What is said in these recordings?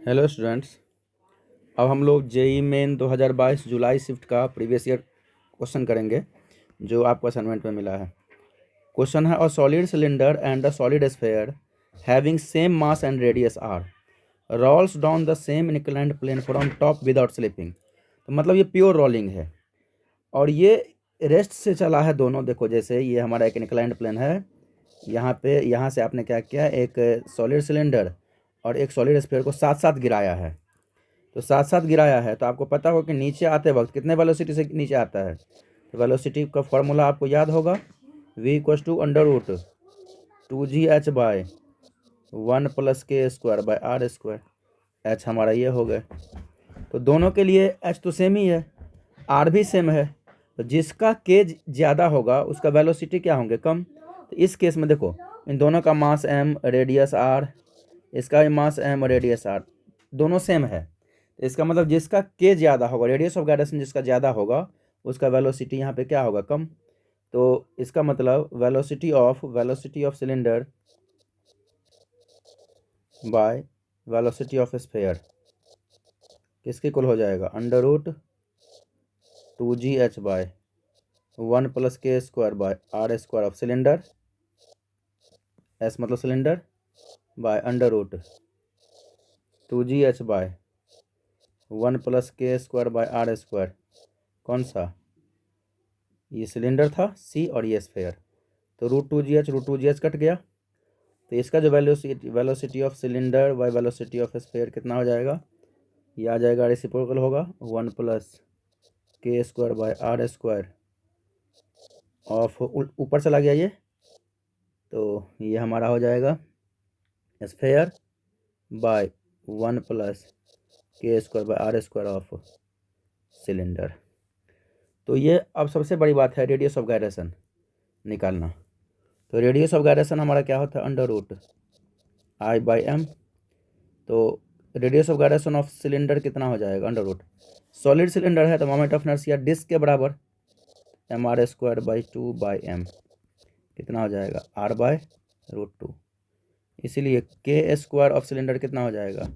Hello students. अब हम लोग जेई मेन 2022 जुलाई शिफ्ट का प्रीवियस ईयर क्वेश्चन करेंगे जो आपको असाइनमेंट में मिला है। क्वेश्चन है, a solid cylinder and a solid sphere having same mass and radius R rolls down the same inclined plane from top without slipping. तो मतलब ये प्योर रोलिंग है और ये रेस्ट से चला है दोनों। देखो जैसे ये हमारा एक इंक्लाइंड प्लेन है, यहाँ से आपने क्या किया, एक सॉलिड सिलेंडर और एक सॉलिड स्फीयर को साथ साथ गिराया है। तो साथ साथ गिराया है तो आपको पता होगा कि नीचे आते वक्त कितने वेलोसिटी से नीचे आता है। तो वेलोसिटी का फॉर्मूला आपको याद होगा, v equals to under root 2gh by 1 plus K square by R square. H हमारा ये हो गए। तो दोनों के लिए एच तो सेम ही है, आर भी सेम है। तो जिसका के ज़्यादा होगा उसका वेलोसिटी क्या होंगे, कम। तो इस केस में देखो, इन दोनों का मास m रेडियस r, इसका भी मास m रेडियस r, दोनों सेम है। तो इसका मतलब जिसका के ज़्यादा होगा, रेडियस ऑफ गायरेशन जिसका ज़्यादा होगा उसका वेलोसिटी यहाँ पे क्या होगा, कम। तो इसका मतलब velocity of cylinder by velocity of sphere किसके इक्वल हो जाएगा, under root 2gh by 1 plus K square by R square of cylinder, S मतलब cylinder, by under root 2gh by 1 plus K square by R square. कौन सा, ये cylinder था सी और ये स्फीयर। तो root two G H cut गया। तो इसका जो velocity of cylinder by velocity of sphere कितना हो जाएगा, ये आ जाएगा, रेसिप्रोकल होगा 1 plus K square by R square of, ऊपर चला गया ये, तो ये हमारा हो जाएगा sphere by 1 plus K square by R square of cylinder. तो ये अब सबसे बड़ी बात है रेडियस ऑफ गायरेशन निकालना। तो रेडियस ऑफ गायरेशन हमारा क्या होता है, under root I by M. तो radius of gyration of cylinder कितना हो जाएगा, अंडर रूट, सॉलिड सिलेंडर है तो मोमेंट ऑफ इनर्शिया डिस्क के बराबर M R square by 2 by M, कितना हो जाएगा, आर बाय रूट 2। इसीलिए के स्क्वायर ऑफ सिलेंडर कितना हो जाएगा,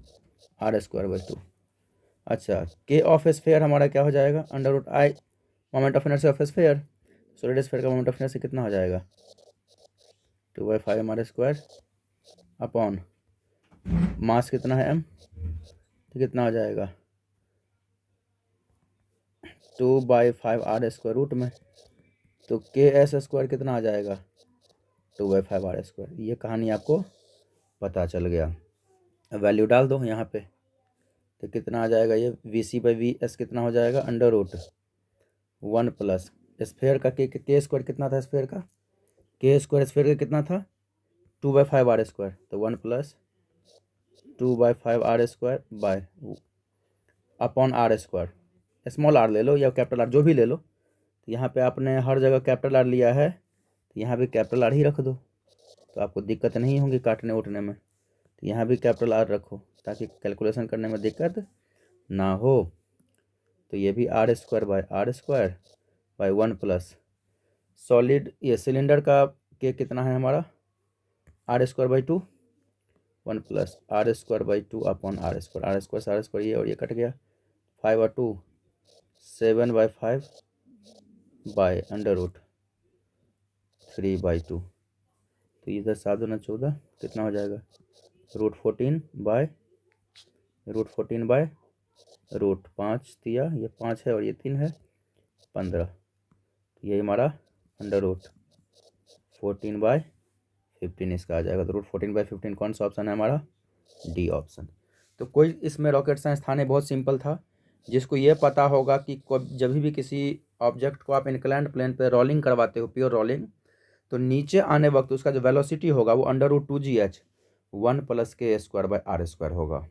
आर स्क्वायर बाई 2। अच्छा, के ऑफ स्फीयर हमारा क्या हो जाएगा, under root I moment of inertia of sphere, solid sphere का मोमेंट ऑफ इनर्शिया कितना हो जाएगा, 2/5 M R square upon mass कितना है m, तो कितना हो जाएगा 2/5 आर स्क्वायर रूट में। तो के एस स्क्वायर कितना आ जाएगा, 2/5 आर स्क्वायर। ये कहानी आपको पता चल गया। वैल्यू डाल दो यहाँ पे, तो कितना आ जाएगा, ये V C by V S कितना हो जाएगा, अंडर रूट 1 प्लस स्फीयर का के स्क्वायर कितना था, स्फीयर का के स्क्वायर, स्फीयर का कितना था 2/5 आर स्क्वायर। तो 1 plus 2/5 R square by upon R square, small R ले लो या कैपिटल आर जो भी ले लो। तो यहाँ पे आपने हर जगह कैपिटल आर लिया है तो यहाँ भी कैपिटल आर ही रख दो, तो आपको दिक्कत नहीं होगी काटने उठने में। तो यहाँ भी कैपिटल आर रखो ताकि कैलकुलेशन करने में दिक्कत ना हो। तो ये भी r² by r² by 1 plus solid, ये सिलेंडर का के कितना है हमारा, r² by 2, 1 plus r² by 2 upon r², r² ये और ये कट गया, 5 और 2 7/5 बाय अंडर रूट 3/2। तो इधर 7 दूना 14 कितना हो जाएगा, रूट 14 बाय रूट 5 दिया, ये 5 है और ये 3 है 15। तो ये हमारा अंडर रूट 14/15 इसका आ जाएगा। तो रूट 14/15 कौन सा ऑप्शन है हमारा, डी ऑप्शन। तो कोई इसमें रॉकेट साइंस था नहीं, बहुत सिंपल था। जिसको ये पता होगा कि जब भी किसी ऑब्जेक्ट को आप इंक्लाइंड प्लेन पे रोलिंग करवाते हो, प्योर रोलिंग, तो नीचे आने वक्त उसका जो वेलोसिटी होगा वो under root 2gh 1 plus K square by R square होगा।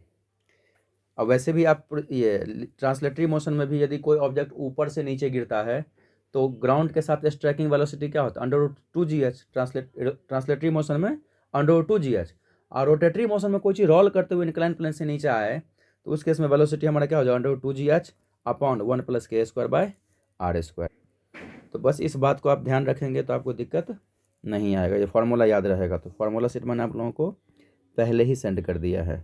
अब वैसे भी आप ये ट्रांसलेटरी मोशन में भी यदि कोई ऑब्जेक्ट ऊपर से नीचे गिरता है तो ग्राउंड के साथ स्ट्राइकिंग वेलोसिटी क्या होता है, under root 2gh। Translatory motion में अंडर रूट 2gh, और रोटेटरी मोशन में कोई चीज़ रोल करते हुए इंक्लाइन प्लेन से नीचे आए तो उस केस में वेलोसिटी हमारा क्या हो जाएगा, under root 2gh upon 1 plus K square by R square. तो बस इस बात को आप ध्यान रखेंगे तो आपको दिक्कत नहीं आएगा, ये फार्मूला याद रहेगा। तो फार्मूला सेट मैंने आप लोगों को पहले ही सेंड कर दिया है।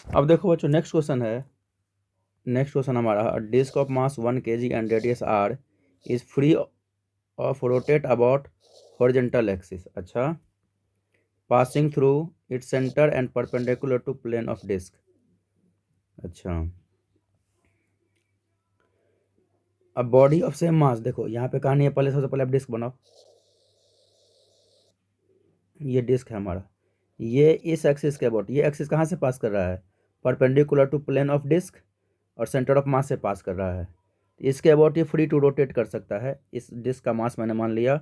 अब देखो बच्चों नेक्स्ट क्वेश्चन है, नेक्स्ट क्वेश्चन हमारा, disc of mass 1 kg and radius r is free of rotate about horizontal axis. अच्छा, passing through its centre and perpendicular to plane of disc. अच्छा, अब बॉडी ऑफ सेम मास, देखो यहाँ पे कहानी है, पहले सबसे पहले आप डिस्क बनाओ। ये डिस्क है हमारा, ये इस एक्सिस के अबाउट, ये एक्सिस कहाँ से पास कर रहा है, perpendicular to plane of disc और सेंटर ऑफ मास से पास कर रहा है। इसके अबाउट ये फ्री टू रोटेट कर सकता है। इस डिस्क का मास मैंने मान लिया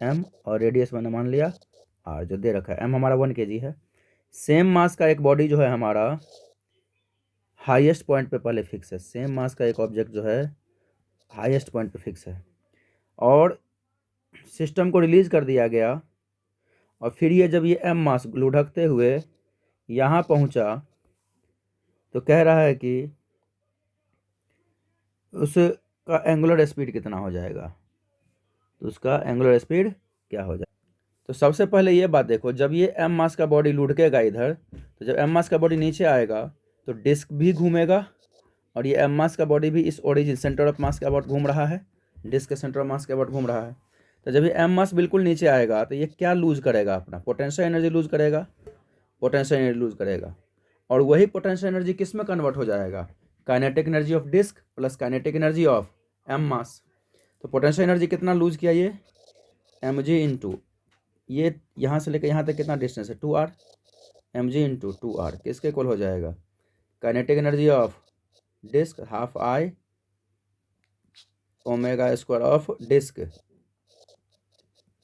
m और रेडियस मैंने मान लिया r, जो दे रखा है। m हमारा 1 kg है। सेम मास का एक बॉडी जो है हमारा हाईएस्ट पॉइंट पे पहले फिक्स है। सेम मास का एक ऑब्जेक्ट जो है हाईएस्ट पॉइंट पे फिक्स है और सिस्टम को रिलीज कर दिया गया, और फिर ये जब ये m मास लुढ़कते हुए यहाँ पहुँचा तो कह रहा है कि उसका एंगुलर स्पीड कितना हो जाएगा, तो उसका एंगुलर स्पीड क्या हो जाएगा। तो सबसे पहले ये बात देखो, जब ये m मास का बॉडी लुढ़केगा इधर, तो जब m मास का बॉडी नीचे आएगा तो डिस्क भी घूमेगा, और ये m मास का बॉडी भी इस ओरिजिन सेंटर ऑफ मास के अबाउट घूम रहा है, डिस्क के सेंटर ऑफ मास के अबाउट घूम रहा है। तो जब ये m मास बिल्कुल नीचे आएगा तो ये क्या लूज करेगा, अपना पोटेंशियल एनर्जी लूज करेगा, पोटेंशियल एनर्जी लूज करेगा। और वही पोटेंशियल एनर्जी किस में कन्वर्ट हो जाएगा, kinetic energy of disc plus kinetic energy of m mass. तो पोटेंशियल एनर्जी कितना लूज किया, ये mg इंटू, ये यहाँ से लेकर यहाँ तक कितना डिस्टेंस है 2r, mg इंटू 2r किसके इक्वल हो जाएगा, kinetic energy of disc half I omega square of disc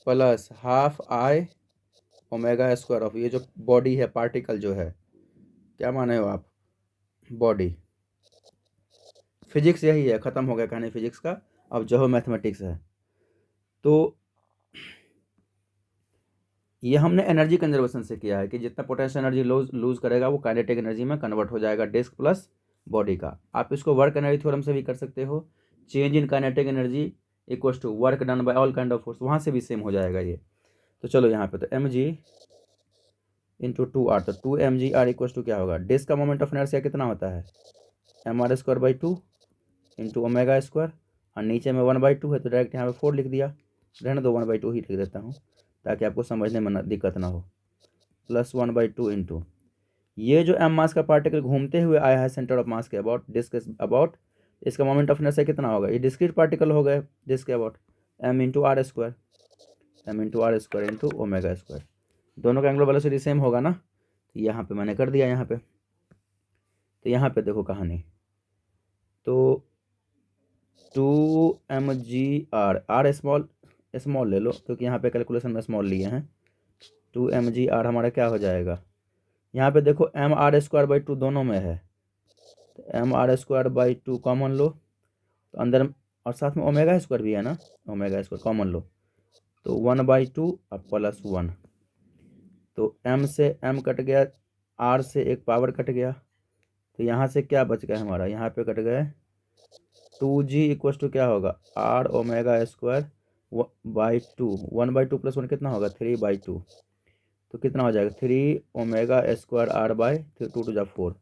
plus half I omega square of ये जो बॉडी है, पार्टिकल जो है, क्या माने हो आप, बॉडी। फिजिक्स यही है, ख़त्म हो गया कहानी फिजिक्स का, अब जो मैथमेटिक्स है। तो ये हमने एनर्जी कंजर्वेशन से किया है कि जितना पोटेंशियल एनर्जी लूज करेगा वो काइनेटिक एनर्जी में कन्वर्ट हो जाएगा डिस्क प्लस बॉडी का। आप इसको वर्क एनर्जी थ्योरम से भी कर सकते हो, change in kinetic energy equals to work done by all kind of force, वहाँ से भी सेम हो जाएगा ये। तो चलो यहाँ पे, तो mg इंटू 2r, तो 2mgr इक्वल्स टू क्या होगा, डिस्क का मोमेंट ऑफ इनर्शिया कितना होता है mr square by 2 into omega square, और नीचे में 1/2 है तो डायरेक्ट यहाँ पे 4 लिख दिया, रहने दो 1/2 ही लिख देता हूँ ताकि आपको समझने में दिक्कत ना हो, प्लस 1/2 इंटू ये जो m मास का पार्टिकल घूमते हुए आया है सेंटर ऑफ मास के अबाउट, डिस्क के अबाउट, इसका मोमेंट ऑफ इनर्शिया कितना होगा, ये डिस्क्रीट पार्टिकल हो गए डिस्क के about, m into R square, m into R square into omega square. दोनों का एंगुलर वेलोसिटी सेम होगा ना, तो यहाँ पे मैंने कर दिया यहाँ पे। तो यहाँ पे देखो कहानी, तो 2mgr, आर स्मॉल ले लो क्योंकि यहाँ पे कैलकुलेशन में स्मॉल लिए हैं। 2mgr हमारा क्या हो जाएगा, यहाँ पे देखो mr स्क्वायर बाई 2 दोनों में है, तो mr स्क्वायर बाई 2 कॉमन लो, तो अंदर और साथ में ओमेगा स्क्वायर भी है ना, ओमेगा स्क्वायर कॉमन लो, तो 1/2 और प्लस 1, तो m से m कट गया, r से एक पावर कट गया, तो यहाँ से क्या बच गया हमारा, यहाँ पे कट गए 2g इक्वल्स टू क्या होगा, r omega square by 2, 1/2 plus 1 कितना होगा 3/2, तो कितना हो जाएगा 3 ओमेगा स्क्वायर r बाई 2 टू जा 4,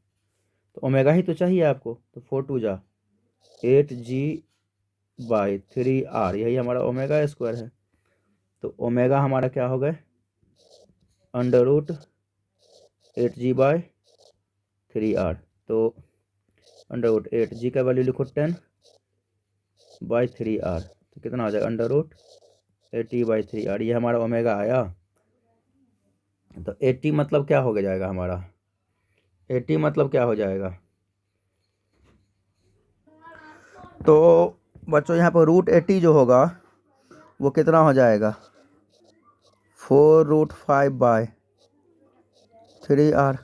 तो ओमेगा ही तो चाहिए आपको, तो 4 टू जा 8g बाई 3r, यही हमारा ओमेगा स्क्वायर है। तो ओमेगा हमारा क्या हो गए under root 8g by 3r, तो अंडर रूट 8g का वैल्यू लिखो 10 बाई 3r, तो कितना हो जाएगा अंडर रूट 80/3r, ये हमारा ओमेगा आया। तो 80 मतलब क्या हो जाएगा हमारा, 80 मतलब क्या हो जाएगा, तो बच्चों यहाँ पर रूट 80 जो होगा वो कितना हो जाएगा 4√5/3r,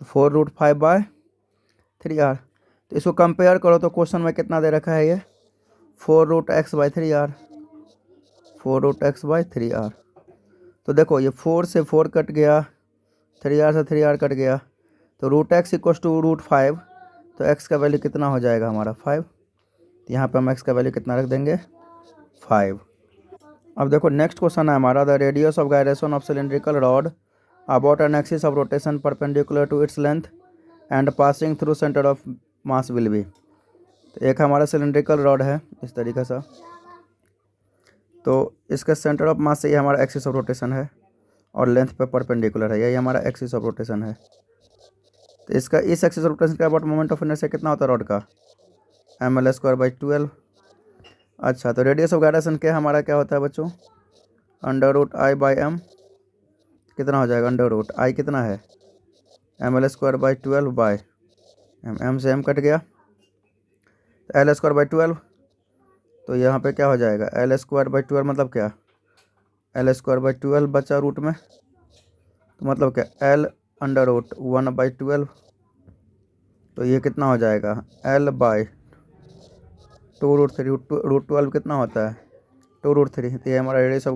तो 4√5/3r। तो इसको कंपेयर करो तो क्वेश्चन में कितना दे रखा है ये 4√x/3r, 4√x/3r। तो देखो ये 4 से 4 कट गया, 3r से 3r कट गया, तो √x इक्वल्स टू √5, तो x का वैल्यू कितना हो जाएगा हमारा 5, तो यहाँ पे हम x का वैल्यू कितना रख देंगे 5। अब देखो नेक्स्ट क्वेश्चन है हमारा, the radius of gyration of cylindrical rod about an axis of rotation perpendicular to its length and passing through centre of mass will be. तो एक हमारा सिलेंड्रिकल रॉड है इस तरीके से, तो इसका सेंटर ऑफ मास से ये हमारा एक्सिस ऑफ रोटेशन है और लेंथ पे परपेंडिकुलर है, यही हमारा एक्सिस ऑफ रोटेशन है। तो इसका इस एक्सिस ऑफ रोटेशन के अबाउट मोमेंट ऑफ इनर्शिया कितना होता है रॉड का, ml²/12। अच्छा, तो रेडियस ऑफ गायरेशन के हमारा क्या होता है बच्चों, √I/m। कितना हो जाएगा, √I कितना है, ml²/12/m। m से m कट गया, तो l²/12। तो यहाँ पे क्या हो जाएगा, l²/12 मतलब क्या, l²/12 बचा रूट में, तो मतलब क्या l√1/12। तो ये कितना हो जाएगा, l/2√3। √12 कितना होता है, 2√3। तो ये हमारा रेडियस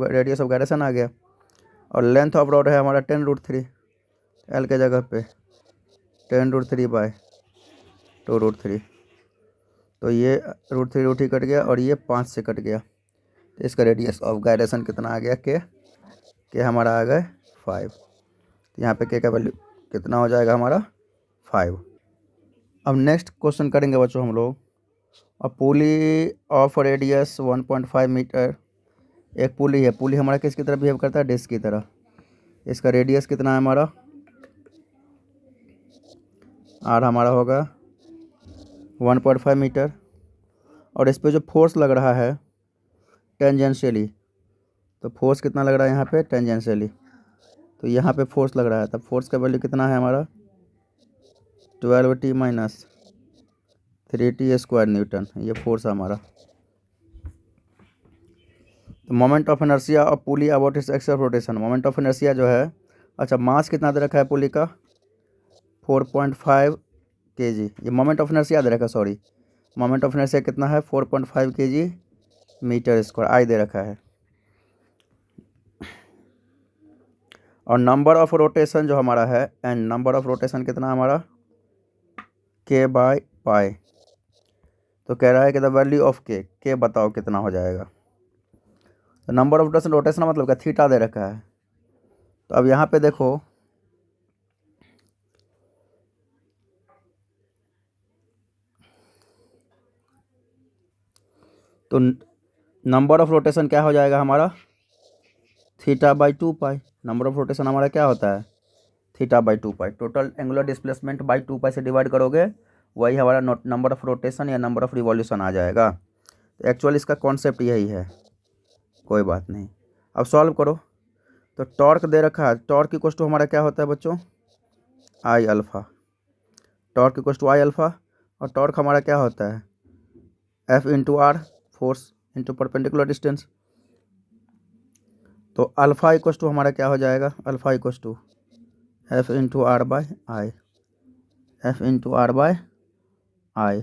ऑफ गायरेशन आ गया। और लेंथ ऑफ रॉड है हमारा 10√3, l के जगह पे 10√3/2√3। तो ये √3 कट गया और ये 5 से कट गया। तो इसका रेडियस ऑफ गायरेशन कितना आ गया, के हमारा आ गए 5। तो यहाँ पे के का वैल्यू कितना हो जाएगा हमारा 5। अब नेक्स्ट क्वेश्चन करेंगे बच्चों हम लोग। अ पुली ऑफ रेडियस 1.5 मीटर। एक पुली है, पुली हमारा किसकी तरह बिहेव करता है, डिस्क की तरह। इसका रेडियस कितना है हमारा, आर हमारा होगा 1.5 मीटर। और इस पे जो फोर्स लग रहा है टेंजेंशियली, तो फोर्स कितना लग रहा है यहाँ पे टेंजेंशियली, तो यहाँ पे फोर्स लग रहा है, तब फोर्स का वैल्यू कितना है हमारा 12t - 3t² न्यूटन, ये फोर्स है हमारा। तो moment of inertia of pulley about its axis of rotation, moment of inertia जो है, अच्छा मास कितना दे रखा है पुली का 4.5 kg। ये मोमेंट ऑफ इनर्शिया दे रखा है, सॉरी मोमेंट ऑफ इनर्शिया कितना है 4.5 kg मीटर स्क्वायर, आई दे रखा है। और नंबर ऑफ रोटेशन जो हमारा है एंड नंबर ऑफ रोटेशन कितना हमारा k/π। तो कह रहा है कि द वैल्यू ऑफ के बताओ कितना हो जाएगा। तो नंबर ऑफ रोटेशन, रोटेशन मतलब क्या, थीटा दे रखा है। तो अब यहाँ पे देखो, तो नंबर ऑफ रोटेशन क्या हो जाएगा हमारा θ/2π। नंबर ऑफ रोटेशन हमारा क्या होता है θ/2π। टोटल एंगुलर डिस्प्लेसमेंट बाई 2π से डिवाइड करोगे, वही हमारा नंबर ऑफ रोटेशन या नंबर ऑफ रिवॉल्यूशन आ जाएगा। तो एक्चुअली इसका कॉन्सेप्ट यही है, कोई बात नहीं। अब सॉल्व करो। तो टॉर्क दे रखा है, टॉर्क इक्वल टू हमारा क्या होता है बच्चों I alpha, torque equal to I alpha. और टॉर्क हमारा क्या होता है F into R, force into perpendicular distance. तो अल्फ़ा इक्वल टू हमारा क्या हो जाएगा, alpha equal to F into R by I, F into R by I.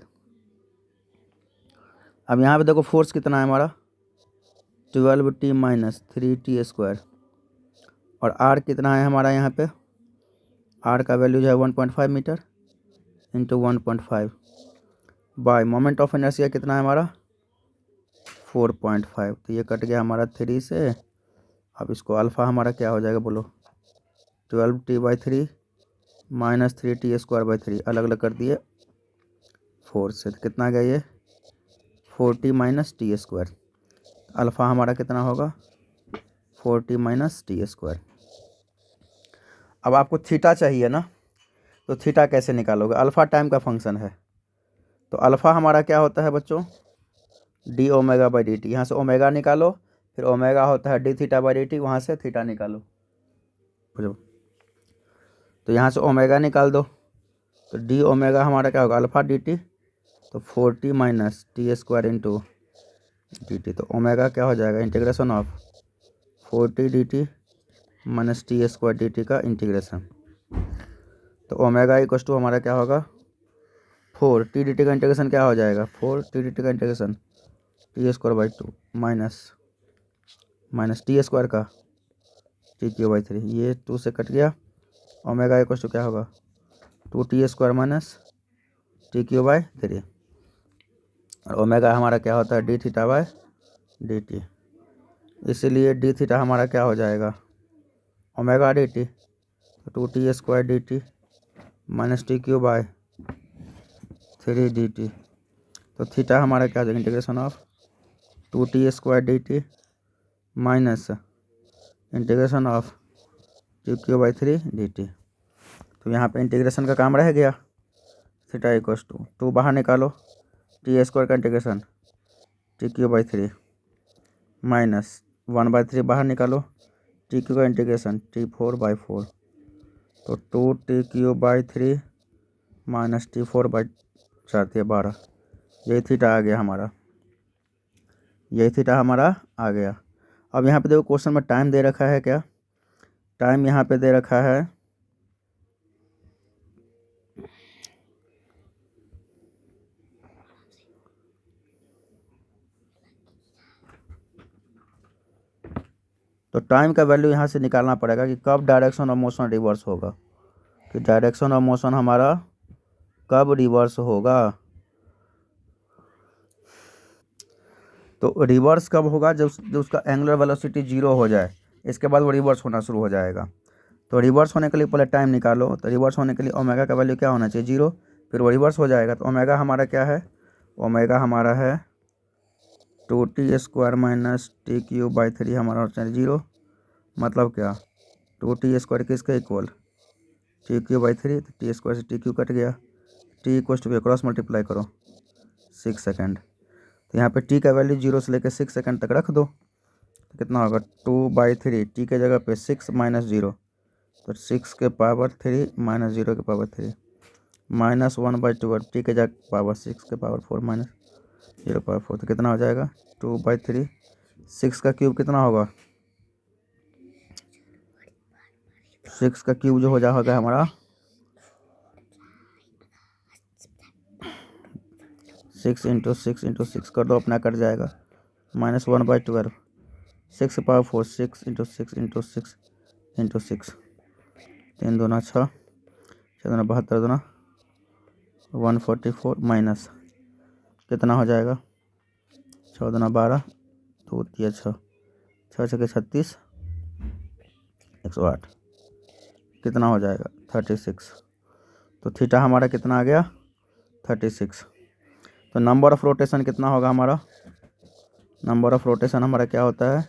अब यहाँ पे देखो फोर्स कितना है हमारा 12t - 3t²। और आर कितना है हमारा यहाँ पे, आर का वैल्यू जो है 1.5 metre into 1.5 by moment of inertia कितना है हमारा 4.5। तो ये कट गया हमारा 3 से। अब इसको अल्फ़ा हमारा क्या हो जाएगा बोलो 12t/3 - 3t²/3, अलग अलग कर दिए 4 से। तो कितना गया ये 4t - t²। अल्फ़ा हमारा कितना होगा 4t - t²। अब आपको थीटा चाहिए ना, तो थीटा कैसे निकालोगे, अल्फ़ा टाइम का फंक्शन है। तो अल्फ़ा हमारा क्या होता है बच्चों d⍵/dt। यहाँ से ओमेगा निकालो, फिर ओमेगा होता है dθ/dt, वहाँ से थीटा निकालो। तो यहाँ से ओमेगा निकाल दो, तो d⍵ हमारा क्या होगा अल्फ़ा dt। तो 4t - t² इंटू dt। तो ओमेगा क्या हो जाएगा integration of 4t dt - t² dt का इंटीग्रेशन। तो ओमेगा इक्वल टू हमारा क्या होगा 4t dt का इंटीग्रेशन क्या हो जाएगा 4t dt का इंटीग्रेशन t² माइनस t² का t³ ये 2 से कट गया। ओमेगा इक्वल टू क्या होगा 2t² - t³। और ओमेगा हमारा क्या होता है dθ/dt, इसीलिए dθ हमारा क्या हो जाएगा ओमेगा dt। तो 2t² dt minus T cube by 3 D T. तो थीटा हमारा क्या आ जाएगा, integration of 2t² dt minus integration of T cube by 3 dt। तो यहाँ पे इंटीग्रेशन का काम रह गया। थीटा इक्वस टू 2 बाहर निकालो, t² का integration T cube by 3 minus 1/3 बाहर निकालो, टी क्यू का इंटीग्रेशन t4/4। तो 2t³ माइनस t4/4 12। यही थीटा आ गया हमारा, यही थीटा हमारा आ गया। अब यहाँ पे देखो क्वेश्चन में टाइम दे रखा है, क्या टाइम यहाँ पे दे रखा है तो टाइम का वैल्यू यहाँ से निकालना पड़ेगा कि कब डायरेक्शन ऑफ मोशन रिवर्स होगा, कि डायरेक्शन ऑफ मोशन हमारा कब रिवर्स होगा। तो रिवर्स कब होगा, जब उसका एंगुलर वेलोसिटी 0 हो जाए, इसके बाद वो रिवर्स होना शुरू हो जाएगा। तो रिवर्स होने के लिए पहले टाइम निकालो। तो रिवर्स होने के लिए ओमेगा का वैल्यू क्या होना चाहिए, 0, फिर वो रिवर्स हो जाएगा। तो ओमेगा हमारा क्या है, ओमेगा हमारा है 2t² माइनस t³ 3 हमारा होना चाहिए 0। मतलब क्या, 2t² किसके इक्वल, t³/3। तो t² से t³ कट गया, t equal to cross multiply करो 6 सेकेंड। तो यहाँ पे t का वैल्यू 0 से लेकर 6 सेकेंड तक रख दो, तो कितना होगा 2/3, t के जगह पे 6 माइनस 0, तो 6 के पावर 3 माइनस 0 के पावर 3 माइनस 1/12, टी के जगह पावर 6 के पावर 4 माइनस 0 पावर 4। तो कितना हो जाएगा 2/3। 6 का क्यूब कितना होगा, 6 का क्यूब जो हो जाएगा हमारा 6 × 6 × 6 कर दो, अपना कट जाएगा माइनस 1/12। 6 के पावर 4, 6 × 6 × 6 × 6, 3 दूना 6, 6 दूना 72, दूना 144 माइनस कितना हो जाएगा 6 दूना 12, 2 3 6, 6 6 36, 108, कितना हो जाएगा 36। तो थीटा हमारा कितना आ गया 36। तो नंबर ऑफ रोटेशन कितना होगा हमारा, नंबर ऑफ रोटेशन हमारा क्या होता है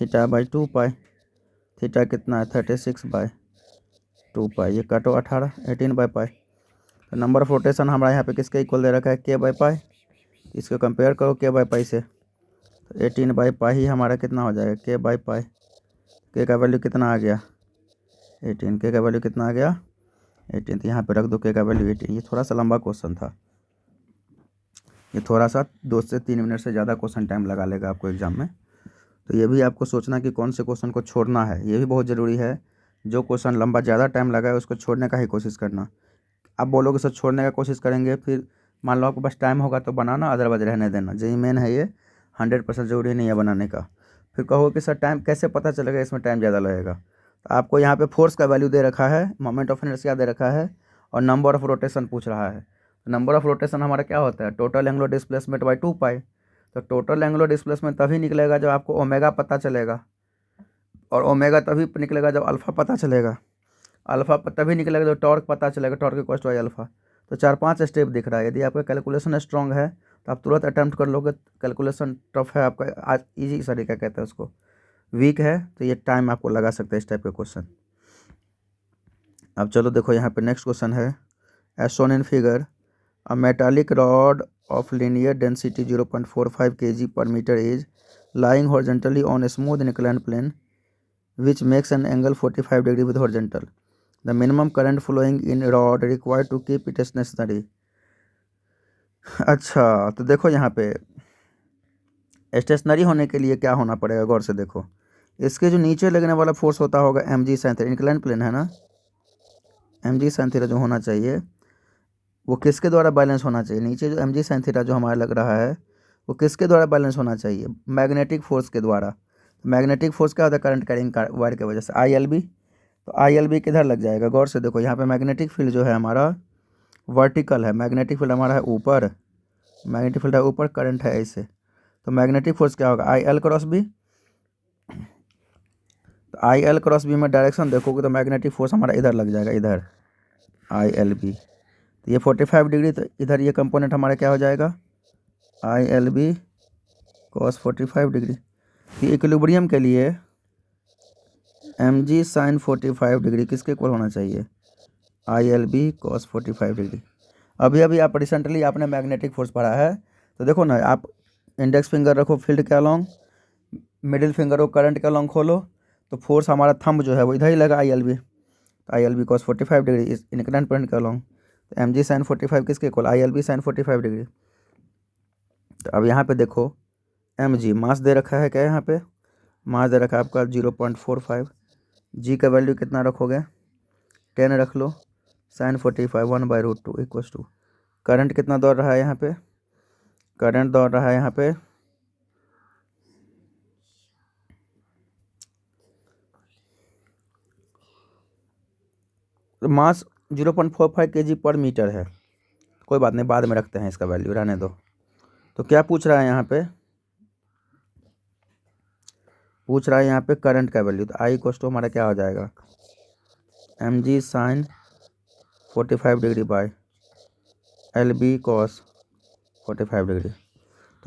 θ/2π। थीटा कितना है 36/2π, ये काटो 18, 18/π। तो नंबर ऑफ रोटेशन हमारा यहाँ पे किसके इक्वल दे रखा है k/π। इसको कंपेयर करो k/π से, तो 18/π ही हमारा कितना हो जाएगा k/π। k का वैल्यू कितना आ गया 18, k का वैल्यू कितना आ गया 18। तो यहाँ पे रख दो k का वैल्यू 18। ये थोड़ा सा लंबा क्वेश्चन था, ये थोड़ा सा 2 से 3 मिनट से ज़्यादा क्वेश्चन टाइम लगा लेगा आपको एग्जाम में। तो ये भी आपको सोचना कि कौन से क्वेश्चन को छोड़ना है, ये भी बहुत ज़रूरी है। जो क्वेश्चन लंबा ज़्यादा टाइम लगा है उसको छोड़ने का ही कोशिश करना। आप बोलोगे सर छोड़ने का कोशिश करेंगे, फिर मान लो आपके पास टाइम होगा तो बनाना, अदरवाइज रहने देना। जेई मेन है ये, 100% ज़रूरी नहीं है बनाने का। फिर कहोगे कि सर टाइम कैसे पता चलेगा, इसमें टाइम ज़्यादा लगेगा। तो आपको यहाँ पे फोर्स का वैल्यू दे रखा है, मोमेंट ऑफ इनर्शिया दे रखा है, और नंबर ऑफ रोटेशन पूछ रहा है। नंबर ऑफ रोटेशन हमारा क्या होता है, टोटल एंगुलर डिस्प्लेसमेंट बाई 2π। तो टोटल एंगुलर डिस्प्लेसमेंट तभी निकलेगा जब आपको ओमेगा पता चलेगा, और ओमेगा तभी निकलेगा जब अल्फ़ा पता चलेगा, अल्फ़ा तभी निकलेगा जब टॉर्क पता चलेगा, टॉर्क इक्वल टू अल्फ़ा। तो 4-5 स्टेप दिख रहा है। यदि आपका कैलकुलेशन स्ट्रॉन्ग है तो आप तुरंत अटैम्प्ट कर लोगे। कैलकुलेशन टफ है आपका, आज ईजी तरीका कहते हैं उसको, वीक है तो ये टाइम आपको लगा सकता है इस टाइप के क्वेश्चन। अब चलो देखो यहाँ पे नेक्स्ट क्वेश्चन है, as shown in figure a metallic rod of linear density 0.45 kg per meter is lying horizontally on a smooth inclined plane which makes an angle 45 degree with horizontal. The minimum current flowing in rod required to keep it stationary. अच्छा, तो देखो यहाँ पे stationery होने के लिए क्या होना पड़ेगा, गौर से देखो। इसके जो नीचे लगने वाला फोर्स होता होगा mg sin theta, incline plane है ना, mg sin थीटा जो होना चाहिए वो किसके द्वारा बैलेंस होना चाहिए। नीचे जो mg sin थीटा जो हमारा लग रहा है वो किसके द्वारा बैलेंस होना चाहिए, मैग्नेटिक फोर्स के द्वारा। मैग्नेटिक फोर्स क्या होता है, करंट कैरिंग वायर की वजह से, ILB। तो ILB किधर लग जाएगा, गौर से देखो यहाँ पे मैग्नेटिक फील्ड जो है हमारा वर्टिकल है, मैग्नेटिक फील्ड हमारा है ऊपर, मैग्नेटिक फील्ड है ऊपर, करंट है ऐसे। तो मैग्नेटिक फोर्स क्या होगा IL क्रॉस B। तो IL क्रॉस B में डायरेक्शन देखोगे तो मैग्नेटिक फोर्स हमारा इधर लग जाएगा, इधर ILB, तो ये 45 डिग्री, तो इधर ये कंपोनेंट हमारा क्या हो जाएगा, ILB cos 45 डिग्री। तो इक्विलिब्रियम के लिए mg sin 45 डिग्री किसके इक्वल होना चाहिए, ILB cos 45 डिग्री। अभी अभी आप रिसेंटली आपने मैग्नेटिक फोर्स पढ़ा है, तो देखो ना, आप इंडेक्स फिंगर रखो फील्ड के अलॉन्ग, मिडिल फिंगर को करंट के अलॉन्ग खोलो, तो फोर्स हमारा थंब जो है वो इधर ही लगा ILB, तो ILB cos 45 डिग्री इस इंक्लाइन पॉइंट के अलॉन्ग। तो mg sin 45 किसके इक्वल, ILB sin 45 डिग्री। तो अब यहाँ पे देखो mg मास दे रखा है, क्या यहाँ पे मास दे रखा है आपका 0.45, g का वैल्यू कितना रखोगे, 10 रख लो, sin 45 1/√2 इक्वल्स टू करंट कितना दौड़ रहा है यहाँ पे, करंट दौड़ रहा है यहाँ पे मास 0.45 kg पर मीटर है। कोई बात नहीं, बाद में रखते हैं, इसका वैल्यू रहने दो। तो क्या पूछ रहा है यहाँ पे, पूछ रहा है यहाँ पे करंट का वैल्यू, तो I इक्वल्स टू हमारा क्या हो जाएगा, mg sin 45 degree by LB cos 45 degree.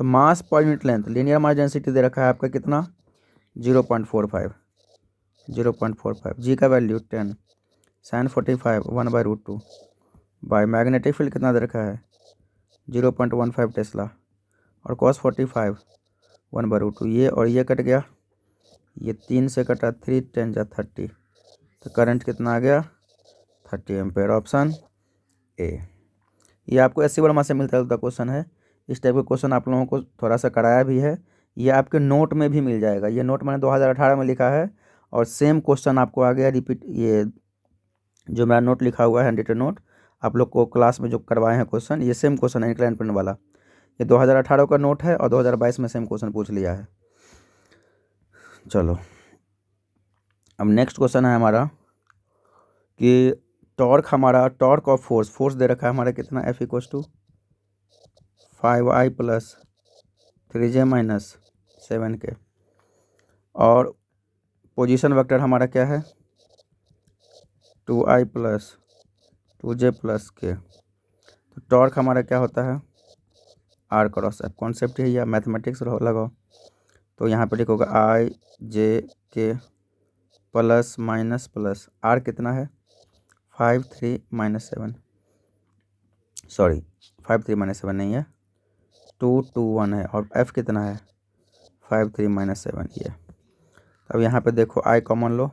तो mass per unit length, linear mass density दे रखा है आपका कितना, 0.45, जी का value 10, sin 45 1/√2 by magnetic field कितना दे रखा है 0.15 टेस्ला, और cos 45 1/√2, ये और ये कट गया, ये 3 से कटा, 3 10 जा 30, तो करंट कितना आ गया 30 एम्पेयर, ऑप्शन ए। ये आपको एससी वर्मा से मिलता जुलता क्वेश्चन है। इस टाइप का क्वेश्चन आप लोगों को थोड़ा सा कराया भी है, ये आपके नोट में भी मिल जाएगा। ये नोट मैंने 2018 में लिखा है, और सेम क्वेश्चन आपको आ गया रिपीट। ये जो मेरा नोट लिखा हुआ है, हैंड रिटन नोट, आप लोग को क्लास में जो करवाए हैं क्वेश्चन, ये सेम क्वेश्चन है इंक्लाइन प्लेन वाला। ये 2018 का नोट है, और 2022 में सेम क्वेश्चन पूछ लिया है। चलो, अब नेक्स्ट क्वेश्चन है हमारा कि टॉर्क, हमारा टॉर्क ऑफ फोर्स, फोर्स दे रखा है हमारा कितना, F equals to 5I + 3J - 7K, और पोजीशन वेक्टर हमारा क्या है 2I + 2J + K। तो टॉर्क हमारा क्या होता है R क्रॉस F, कॉन्सेप्ट है या मैथमेटिक्स लगाओ, तो यहाँ पे लिखोगे IJ K +- R कितना है 5 3 - 7, सॉरी 5 3 - 7 नहीं है, 2 2 1 है, और F कितना है 5 3 - 7 ये। अब यहाँ पे देखो I कॉमन लो,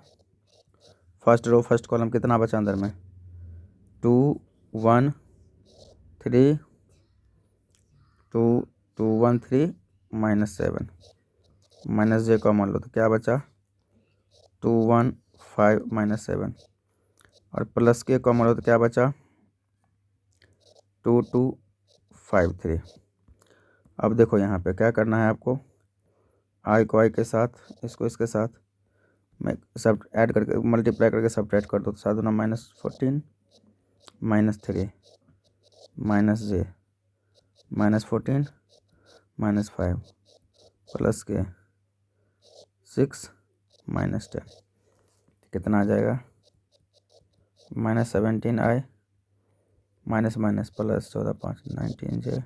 फर्स्ट रो फर्स्ट कॉलम कितना बचा अंदर में 2 1 3 2 2 1 3 -7, -J कॉमन लो, तो क्या बचा 2 1 5 -7, और प्लस के कॉमन लो, तो क्या बचा 2 2 5 3। अब देखो यहाँ पे क्या करना है आपको, I को I के साथ, इसको इसके साथ मैं सब ऐड करके मल्टीप्लाई करके सब्ट्रैक्ट कर दो, तो 7 दूना -14 -3 -J -14 -5 प्लस के 6 -10, कितना आ जाएगा -17I minus plus 14 5 19J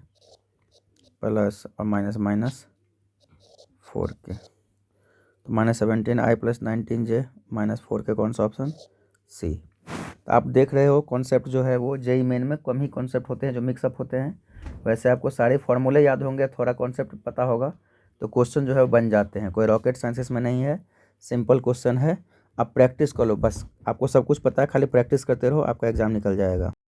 plus और -4K, तो -17I + 19J -4K, कौन सा ऑप्शन सी। तो आप देख रहे हो कॉन्सेप्ट जो है वो जेई मेन में कम ही कॉन्सेप्ट होते हैं जो मिक्सअप होते हैं, वैसे आपको सारे फॉर्मूले याद होंगे, थोड़ा कॉन्सेप्ट पता होगा तो क्वेश्चन जो है बन जाते हैं। कोई रॉकेट साइंस में नहीं है, सिंपल क्वेश्चन है। आप प्रैक्टिस कर लो, बस आपको सब कुछ पता है, खाली प्रैक्टिस करते रहो, आपका एग्ज़ाम निकल जाएगा।